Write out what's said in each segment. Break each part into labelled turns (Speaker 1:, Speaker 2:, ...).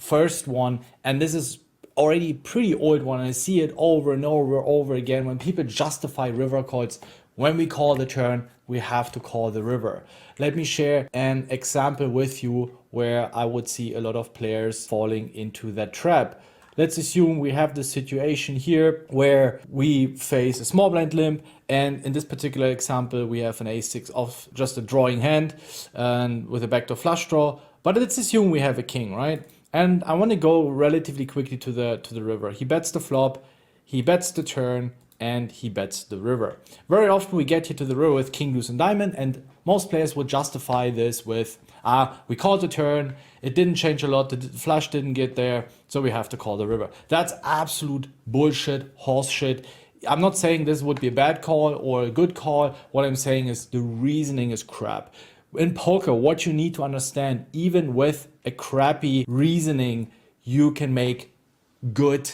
Speaker 1: first one, and this is already pretty old one. I see it over and over again when people justify river calls. When we call the turn, we have to call the river. Let me share an example with you where I would see a lot of players falling into that trap. Let's assume we have this situation here where we face a small blind limp, and in this particular example we have an ace-6 of just a drawing hand and with a backdoor flush draw. But let's assume we have a king, right? And I want to go relatively quickly to the river. He bets the flop, he bets the turn, and he bets the river. Very often we get here to the river with king, deuce, and diamond, and most players will justify this with, we called the turn, it didn't change a lot, the flush didn't get there, so we have to call the river. That's absolute bullshit, horse shit. I'm not saying this would be a bad call or a good call. What I'm saying is the reasoning is crap. In poker, what you need to understand, even with a crappy reasoning, you can make good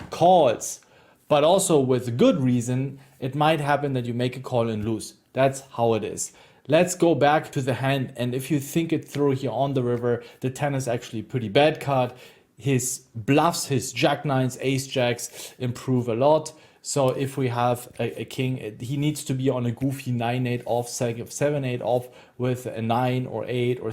Speaker 1: calls. But also with good reason, it might happen that you make a call and lose. That's how it is. Let's go back to the hand, and if you think it through here on the river, the 10 is actually a pretty bad card. His bluffs, his jack nines, ace jacks improve a lot. So if we have a king, he needs to be on a goofy 9-8 off, 7-8 off with a 9 or 8 or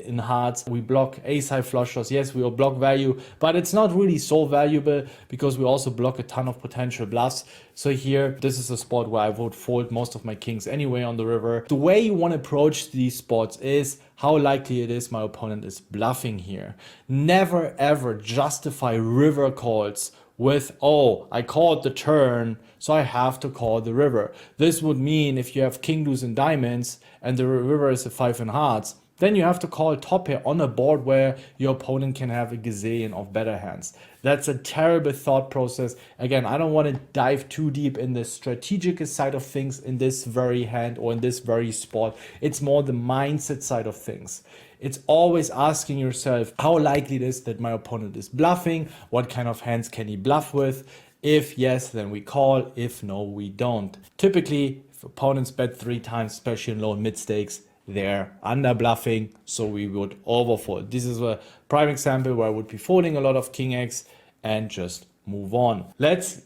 Speaker 1: in hearts. We block ace-high flush draws. Yes, we will block value, but it's not really so valuable because we also block a ton of potential bluffs. So here, this is a spot where I would fold most of my kings anyway on the river. The way you want to approach these spots is how likely it is my opponent is bluffing here. Never ever justify river calls with, oh, I called the turn, so I have to call the river. This would mean if you have king, deuce, and diamonds, and the river is a 5 in hearts, then you have to call top pair on a board where your opponent can have a gazillion of better hands. That's a terrible thought process. Again, I don't want to dive too deep in the strategic side of things in this very hand or in this very spot. It's more the mindset side of things. It's always asking yourself how likely it is that my opponent is bluffing, what kind of hands can he bluff with. If yes, then we call. If no, we don't. Typically, if opponents bet 3 times, especially in low and mid stakes, they're under bluffing, so we would overfold. This is a prime example where I would be folding a lot of king X and just move on. Let's